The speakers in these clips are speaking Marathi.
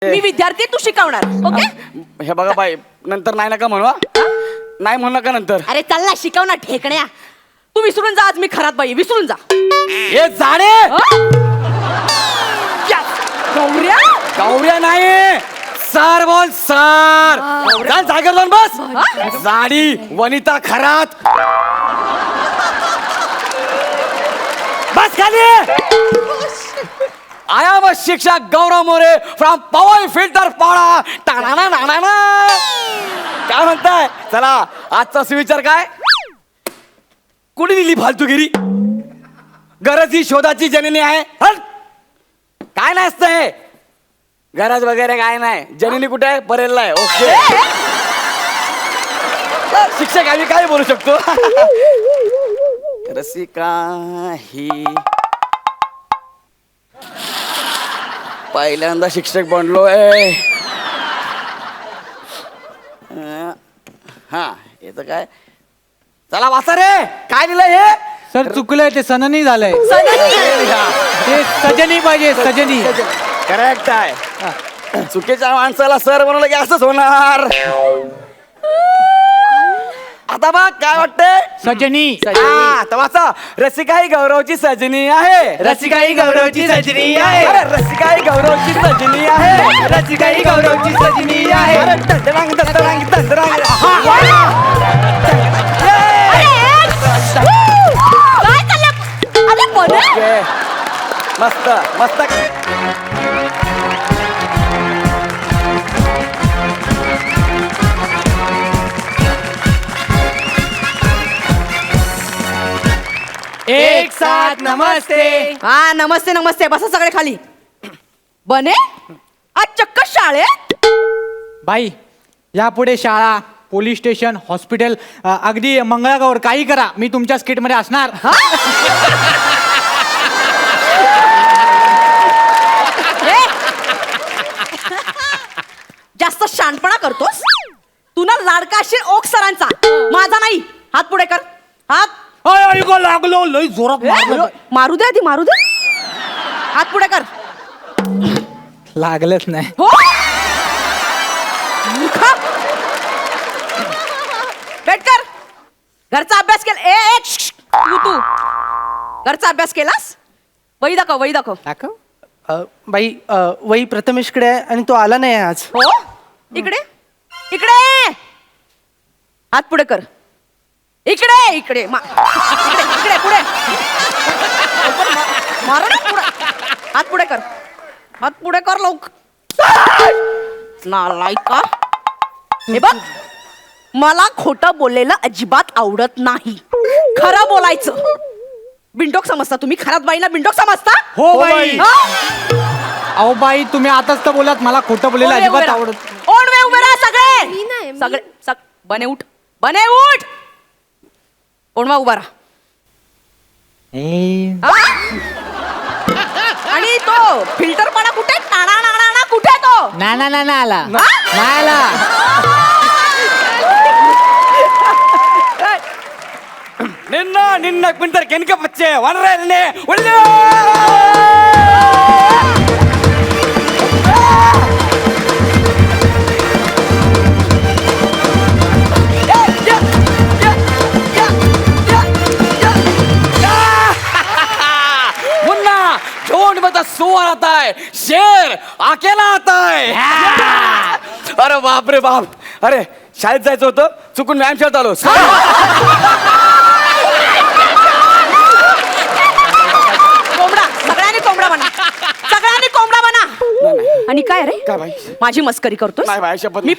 मी विद्यार्थी, तू शिकवणार. ओके. हे बघा बाई, नंतर नाही नका म्हणू. नाही म्हणू नका नंतर. अरे चल ना, शिकवणार ठेकण्या. तू विसरून जा, आज मी खरात बाई, विसरून जा. हे झाडे गौऱ्या गौऱ्या नाही, सर बोल सर. चल जागेवर जाऊन बस. जाडी वनिता खरात. बस खाली. आया व शिक्षक गौरव मोरे फ्रॉम पवन फिल्टर पाडा. टाणा नाणा. काय म्हणताय? चला, आजचा सुविचार काय? कुणी दिली फालतूगिरी? गरज ही शोधाची जननी आहे. हट! काय नसतंय, गरज वगैरे काय नाही. जननी कुठे आहे? परेलला आहे. ओके. शिक्षक आम्ही काय बोलू शकतो? रसिका ही पहिल्यांदा शिक्षक बनलोय. हा, येतं काय? चला वाचा रे, काय लिहिलंय हे? सर चुकलंय, ते सननी झालंय. ते सजनी पाहिजे, सजनी. करेक्ट आहे. चुकीच्या माणसाला सर बनवलं की असंच होणार. आता बघ काय वाटतंय? सजनी. आता वाचा. रसिका ही गौरवची सजनी आहे. रसिका ही गौरवची सजनी आहे. अरे रसिका ही गौरवची सजनी आहे. रसिका ही गौरवची सजनी आहे. अरे दंडरांग दंडरांग दंडरांग. काय चाललं? अरे बोल. ओके. मस्त मस्त. एक साथ नमस्ते. हा, नमस्ते नमस्ते. बसा सगळे खाली. बने आज चक्क शाळेत. बाई, यापुढे शाळा, पोलीस स्टेशन, हॉस्पिटल, अगदी मंगळागौर काही करा, मी तुमच्या स्किट मध्ये असणार. जास्त शानपणा करतोस तू ना. लाडका असशील ओक सरांचा, माझा नाही. हात पुढे कर. हात. लागलो, लय जोरात मारलं. मारू दे आधी, मारू दे. हात पुढे कर. लागलंच नाही. हो मूर्खा. बैठ कर. घरचा अभ्यास केला? तू घरचा अभ्यास केलास? वही दाखव, वही दाखव. दाखव. बाई, वही प्रथमेशकडे आहे आणि तो आला नाही आज. हो, इकडे इकडे. हात पुढे कर. इकडे इकडे इकडे इकडे पुढे. मार ना पुढे. हात पुढे कर. हात पुढे कर लोक. नालायका. हे बघ, मला खोटं बोललेलं अजिबात आवडत नाही. खरं बोलायचं. बिंडोक समजता तुम्ही? खरात बाईला बिंडोक समजता? हो बाई. हा? अहो बाई, तुम्ही आताच तर बोलात मला खोटं बोलायला ओढवे अजिबात उभे आवडत. राहा. ओढवे उभे राहा सगळे. सगळे बने उठ. बने उठ. ओढवा उभा राहा. हा? आणि तो फिल्टरपणा कुठे? टाणा नाणा कुठे तो? ना ना ना ना आला, हा? नाही आला. ನಿನ್ನ ನಿನ್ನ ಕ್ವಿಂಟರ್ ಕೆನಕ ಪಚ್ಚೆ ಒಣರನ್ನೇ ಒಳ್ಳೆ. मुन्ना झोंड में तो सुअर आता है, शेर अकेला आता है. अरे बाप रे बाप. अरे शाळेत जायचं होतं, चुकून व्यायामशाळेत आलो. कोंबडा. सगळ्यांनी कोंबडा बना. सगळ्यांनी कोंबडा बना. आणि काय रे, काय बाई? माझी मस्करी करतोस? नाही बाई, शपथ. मी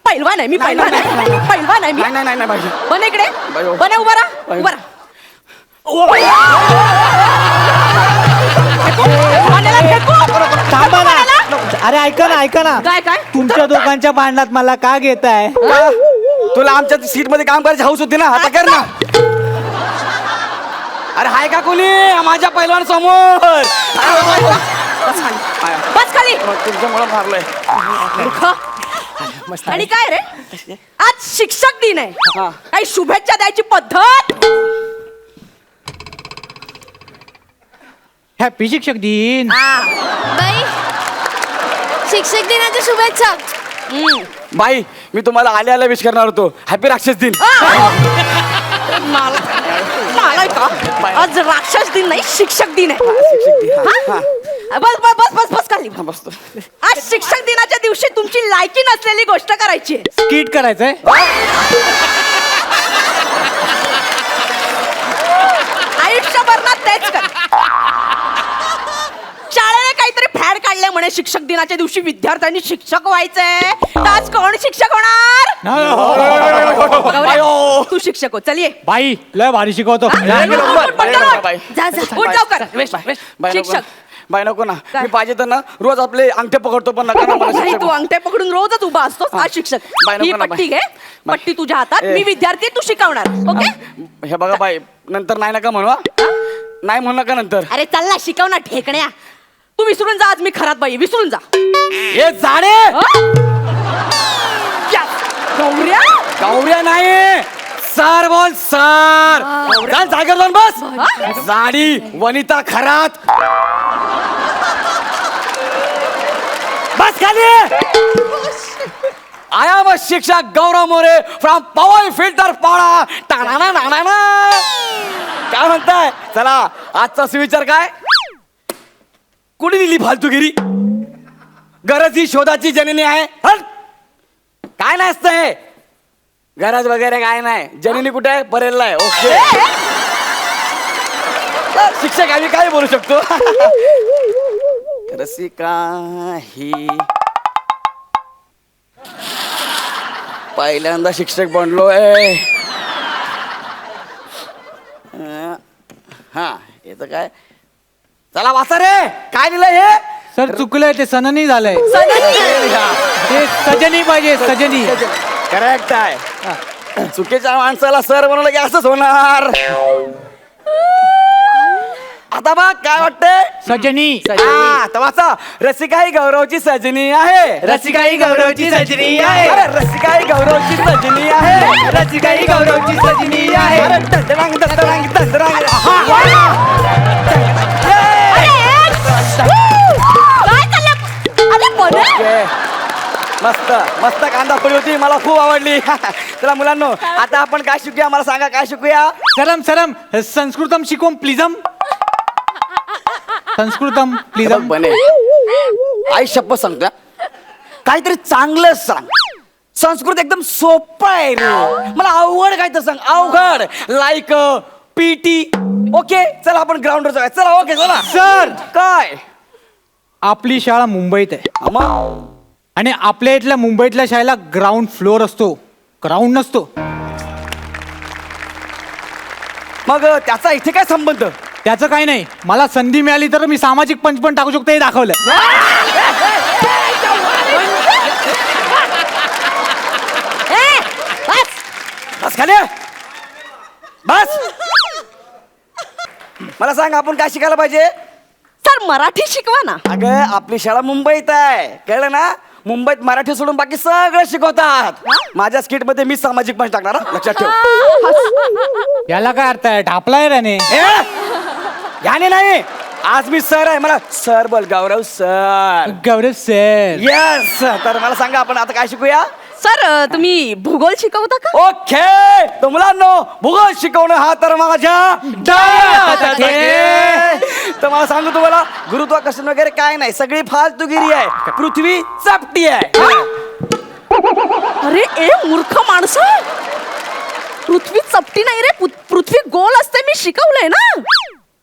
पैलवान आहे. मी नाही, पैलवान नाही, आहे. पैलवान आहे मी. नाही नाही नाही बाई. बने इकडे. बाई, हो. बने उभा राहा. बाई. उभा राहा. बनेला फेकू. थांबा ना. बनेला. अरे ऐका ना, ऐका ना. काय काय? तुमच्या दोघांच्या भांडणात मला का घेताय? का? तुला आमच्या सीट मध्ये काम करायची हौस होती ना, आता कर ना. अरे हाय का कोणी माझ्या पैलवान समोर? बस खाली. तुमच्यामुळे मारलंय. मूर्ख. आणि काय रे, आज शिक्षक दिन आहे. हा. काही शुभेच्छा द्यायची पद्धत? हॅपी शिक्षक दिन. बाई शिक्षक दिनाच्या शुभेच्छा. बाई मी तुम्हाला आल्या विश करणार होतो. हॅपी राक्षस दिन. नालाय का? आज राक्षस दिन नाही, शिक्षक दिन आहे. शिक्षक दिन. हा, हा? बस बस बस बस बस खाली. हा, बसतो. आज शिक्षक दिनाच्या दिवशी तुमची लायकी नसलेली गोष्ट करायची आहे. स्किट करायचंय. आयुष्यभर ना तेच कर. शाळेने काहीतरी फॅड काढले म्हणे शिक्षक दिनाच्या दिवशी विद्यार्थ्यांनी शिक्षक व्हायचंय. तर आज कोण शिक्षक होणार? गौऱ्या, तू शिक्षक हो. चल ये. बाई लय भारी शिकवतो. बाई जा जा उठ लवकर. शिक्षक बाई नको ना. काय? मी पाहिजे तर ना रोज आपले अंगठे पकडतो पण नका ना मला नाही, शिक्षक. तू अंगठे पकडून रोजच उभा असतो. आज शिक्षक. बाई, नको ही ना, पट्टी बाई. घे. पट्टी तुझ्या हातात. ए. मी विद्यार्थी आहे, तू शिकवणार. ओके? हे बघा बाई नंतर नाही नका म्हणू हा. नाही म्हणू नका नंतर. अरे चल ना, शिकवणार ठेकण्या. तू विसरून जा आज मी खरात बाई. विसरून जा. हे झाडे गौऱ्या गौऱ्या नाही सर बोल सर. काल जागेवर जाऊन बस. जाडी वनिता खरात. बस खाली. आया व शिक्षक गौरव मोरे फ्रॉम पवई फिल्टर पाडा. टाणाना नाणाना. काय म्हणताय? चला आजचा सुविचार काय? कुठे दिली फालतूगिरी? गरज ही शोधाची जननी आहे. हट! काय नसतंय गरज वगैरे काय नाही. जननी कुठे आहे? परेलला आहे. ओके शिक्षक आम्ही काय बोलू शकतो? रसिका ही पहिल्यांदा शिक्षक बनलोय. हा येतं काय? चला वाचा रे. काय लिहिलंय हे? सर चुकलंय ते सननी झालंय. ते सजनी पाहिजे सजनी. करेक्ट आहे. चुकीच्या माणसाला सर बनवलं की असंच होणार. आता बघ काय वाटतंय? सजनी. हा, तर वाचा. रसिका ही गौरवची सजनी आहे. रसिका ही गौरवची सजनी आहे. अरे, रसिका ही गौरवची सजनी आहे. रसिका ही गौरवची सजनी आहे. अरे, दंडरांग दंडरांग दंडरांग. काय चाललंय? अरे बने. ओके. मस्त मस्त कांदा पोळी होती. मला खूप आवडली. चला मुलांनो आता आपण काय शिकूया? मला सांगा काय शिकूया? सरम सरम संस्कृतम शिकवून प्लीजम. संस्कृतम प्लीजम. बने आई शपथ सांगतो काहीतरी चांगलं सांग. संस्कृत एकदम सोपं आहे रे. मला अवघड काय तर सांग. अवघड लाईक पीटी. ओके चला आपण ग्राउंडवर जाऊया. चला ओके चला. सर काय आपली शाळा मुंबईत आहे मग? आणि आपल्या इथल्या मुंबईतल्या शाळेला ग्राउंड फ्लोअर असतो, ग्राउंड नसतो. मग त्याचा इथे काय संबंध? त्याचं काही नाही. मला संधी मिळाली तर मी सामाजिक पंच पण टाकू शकतो हे दाखवलं. बस खाली बस. मला सांग आपण काय शिकायला पाहिजे? सर मराठी शिकवा ना. अगं आपली शाळा मुंबईत आहे कळलं ना. मुंबईत मराठी सोडून बाकी सगळं शिकवतात. माझ्या स्किट मध्ये मी सामाजिक पंच टाकणार हा. लक्षात ठेव. याला काय अर्थ आहे? ढापलाय त्याने. याने नाही. आज मी सर आहे. मला सर बोल. गौरव सर. गौरव सर. येस. तर मला सांगा आपण आता काय शिकूया? सर तुम्ही भूगोल शिकवता का? ओके तर मुलांनो भूगोल शिकवणं हा तर माझ्या डाव्या तर मला सांगू तुम्हाला गुरुत्वाकर्षण वगैरे काय नाही. सगळी फालतूगिरी आहे. पृथ्वी चपटी आहे. अरे ए मूर्ख माणसं. पृथ्वी चपटी नाही रे. पृथ्वी गोल असते. मी शिकवलंय ना.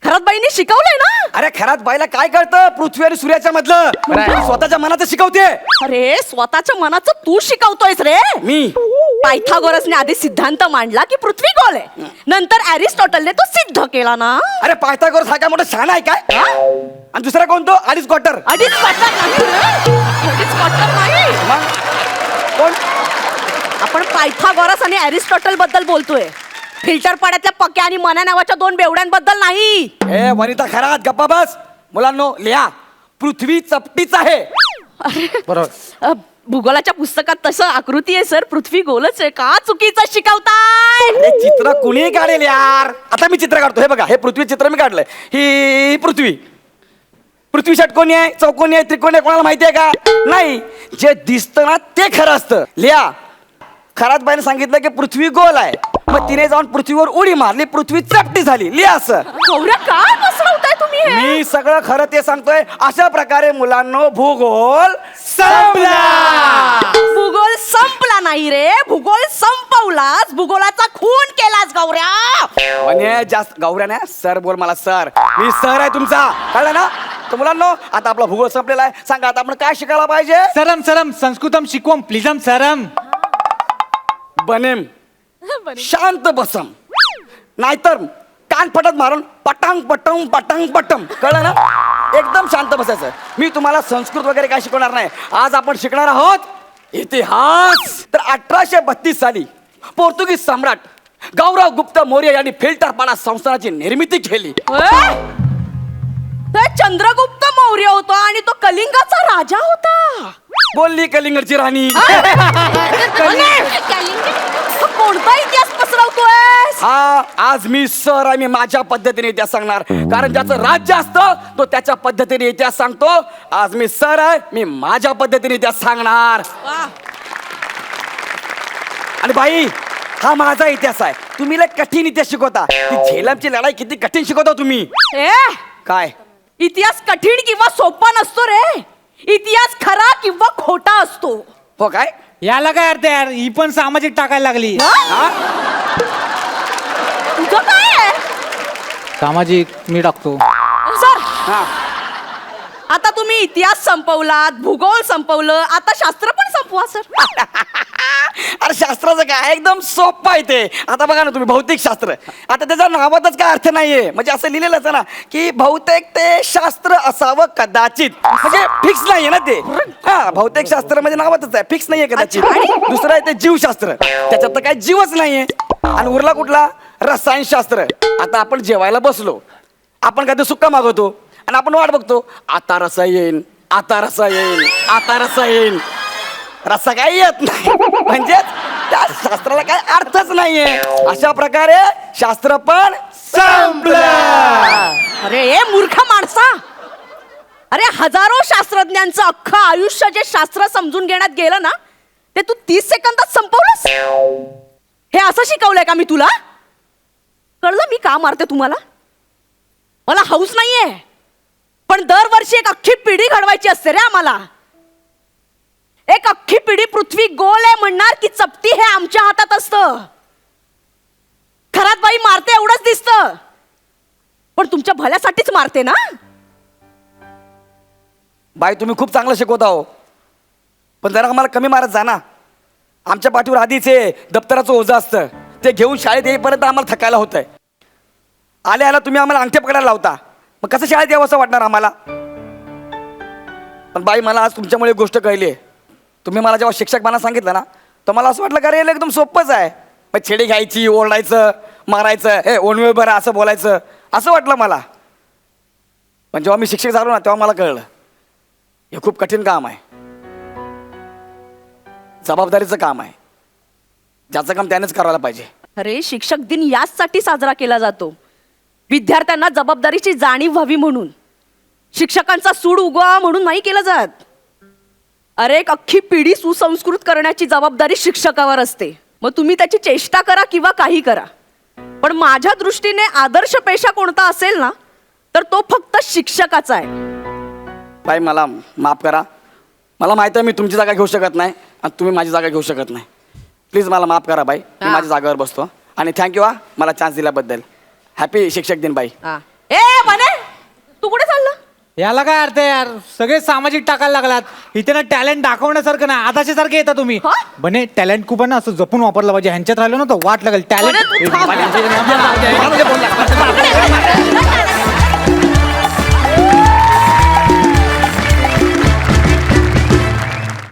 खरात बाईंनी शिकवलंय ना. अरे खरात बाईला काय कळतं पृथ्वी आणि सूर्याच्या मधलं? स्वतःच्या मनाचं शिकवते. अरे स्वतःच्या मनाचं तू शिकवतोयस रे. मी पायथागोरसने आधी सिद्धांत मांडला की पृथ्वी गोल आहे. नंतर अरिस्टॉटलने तो सिद्ध केला ना. अरे पायथागोरस हा काय मोठा शहाणा आहे काय? आणि दुसरा कोण तो? अडीच क्वार्टर. अडीच क्वार्टर नाही रे. अडीच क्वार्टर नाही. मग कोण? आपण पायथागोरस आणि अरिस्टॉटल बद्दल बोलतोय. फिल्टर पाड्यातल्या पक्या आणि मना नावाच्या दोन बेवड्यांबद्दल नाही. ए वनिता खरात गप्पा बस. मुलांनो लिहा पृथ्वी चपटीच आहे. बरोबर. भूगोलाच्या पुस्तकात तसं आकृती आहे सर. पृथ्वी गोलच आहे. का चुकीचं शिकवताय? अरे चित्र कुणी काढेल यार. आता मी चित्र काढतो. हे बघा हे पृथ्वी चित्र मी काढलंय. ही पृथ्वी पृथ्वी षटकोनी आहे, चौकोनी आहे, त्रिकोणी आहे, कोणाला माहिती आहे का? नाही. जे दिसतं ना ते खरं असतं. लिहा. खरात बाईने सांगितलं की पृथ्वी गोल आहे, मग तिने जाऊन पृथ्वीवर उडी मारली, पृथ्वी चपटी झाली. लिहा असं. गौऱ्या काय बसवताय तुम्ही हे? मी सगळं खरं ते सांगतोय. अशा प्रकारे मुलांनो भूगोल संपला. भूगोल संपला नाही रे, भूगोल संपवलास, भूगोलाचा खून केलास गौऱ्या. म्हणजे जास्त गौऱ्या नाही, सर बोल मला. सर, मी सर आहे तुमचा, कळलं ना? तर मुलांनो आता आपला भूगोल संपलेला आहे. सांगा आता आपण काय शिकायला पाहिजे? सरम सरम संस्कृतम शिकवम प्लीजम सरम. बनेम शांत बसम, नाहीतर कान फटत मारून पटांग पटम पटांग पटम. कळलं ना? एकदम शांत बसायचं. मी तुम्हाला संस्कृत वगैरे काय शिकवणार नाही. आज आपण शिकणार आहोत इतिहास. तर 1832 साली पोर्तुगीज सम्राट गौरव गुप्त मौर्य यांनी फिल्टरपाडा संस्थानाची निर्मिती केली. ते चंद्रगुप्त मौर्य होता आणि तो कलिंगाचा राजा होता. बोलली कलिंगडची राणी. कोणता इतिहास पसरवतोय? हा, आज मी सर आहे. मी माझ्या पद्धतीने इतिहास सांगणार, कारण ज्याचं राज्य असतं तो त्याच्या पद्धतीने इतिहास सांगतो. आज मी सर आहे, मी माझ्या पद्धतीने इतिहास सांगणार. आणि बाई, हा माझा इतिहास आहे. तुम्ही लय कठीण इतिहास शिकवता. ती झेलमची लढाई किती कठीण शिकवता तुम्ही. काय इतिहास कठीण किंवा सोपा नसतो रे. इतिहास खरा किंवा खोटा असतो. हो काय? याला काय अर्थ आहे यार, ही पण सामाजिक टाकायला लागली. तुझं काय आहे? सामाजिक मी टाकतो. सर, हा, आता तुम्ही इतिहास संपवलात, भूगोल संपवलं, आता शास्त्र पण संपवा सर. अरे शास्त्राचं काय, एकदम सोपं आहे ते. आता बघा ना तुम्ही, भौतिक शास्त्र. आता त्याच्या नावातच काय अर्थ नाहीये. म्हणजे असं लिहिलेलंच आहे ना की बहुतेक ते शास्त्र असावं कदाचित. म्हणजे फिक्स नाहीये ना ते. हा, भौतिक शास्त्र म्हणजे नावातच आहे, फिक्स नाहीये कदाचित. दुसरं आहे ते जीवशास्त्र, त्याच्यात तर काय जीवच नाहीये. आणि उरला कुठला? रसायनशास्त्र. आता आपण जेवायला बसलो, आपण काय सुक्का मागवतो आणि आपण वाट बघतो, आता रसा येईन, आता रसा येईन, आता रसा येईन. रस्सा काही येत नाही. म्हणजे त्या शास्त्राला काय अर्थच नाहीये. अशा प्रकारे शास्त्र पण संपलं. अरे ए मूर्ख माणसा, अरे हजारो शास्त्रज्ञांचं अख्खं आयुष्य जे शास्त्र समजून घेण्यात गेलं ना, ते तू 30 सेकंदात संपवलंस. हे असं शिकवलंय का मी तुला? कळलं मी का मारते तुम्हाला? मला हौस नाहीये, पण दरवर्षी एक अख्खी पिढी घडवायची असते रे आम्हाला. एक अख्खी पिढी पृथ्वी गोल आहे म्हणणार की चपटी हे आमच्या हातात असतं. खरात बाई मारते एवढंच दिसतं, पण तुमच्या भल्यासाठीच मारते ना. बाई तुम्ही खूप चांगलं शिकवता हो, पण जरा आम्हाला कमी मारत जा ना. आमच्या पाठीवर आधीच हे दप्तराचं ओझं असतं, ते घेऊन शाळेत येईपर्यंत आम्हाला थकायला होतंय. आल्या तुम्ही आम्हाला अंगठे पकडायला लावता, मग कसं शाळेत यावं असं वाटणार आम्हाला. पण बाई मला आज तुमच्यामुळे एक गोष्ट कळली आहे. तुम्ही मला जेव्हा शिक्षकपणा सांगितलं ना, तर मला असं वाटलं का रे एकदम सोपंच आहे. मग छेडी घ्यायची, ओरडायचं, मारायचं, हे ओणवे बरं असं बोलायचं, असं वाटलं मला. पण जेव्हा मी शिक्षक झालो ना, तेव्हा मला कळलं हे खूप कठीण काम आहे, जबाबदारीचं काम आहे, ज्याचं काम त्यानेच करायला पाहिजे. अरे शिक्षक दिन याचसाठी साजरा केला जातो, विद्यार्थ्यांना जबाबदारीची जाणीव व्हावी म्हणून. शिक्षकांचा सूड उगवा म्हणून नाही केलं जात. अरे एक अख्खी पिढी सुसंस्कृत करण्याची जबाबदारी शिक्षकावर असते. मग तुम्ही त्याची चेष्टा करा किंवा काही करा, पण माझ्या दृष्टीने आदर्श पेशा कोणता असेल ना, तर तो फक्त शिक्षकाचा आहे. बाई मला माफ करा. मला माहिती आहे मी तुमची जागा घेऊ शकत नाही आणि तुम्ही माझी जागा घेऊ शकत नाही. प्लीज मला माफ करा बाई, मी माझ्या जागेवर बसतो. आणि थँक्यू हा मला चान्स दिल्याबद्दल. हॅपी शिक्षक दिन बाई. ए बने, तू कुठे चालला? याला काय अर्थ आहे यार, सगळे सामाजिक टाकायला लागलात. इथे ना टॅलेंट दाखवण्यासारखं ना, आताच्या सारखे येता तुम्ही. बने टॅलेंट खूप आहे ना, असं जपून वापरलं पाहिजे. ह्यांच्यात राहिलो ना तर वाट लागेल. टॅलेंट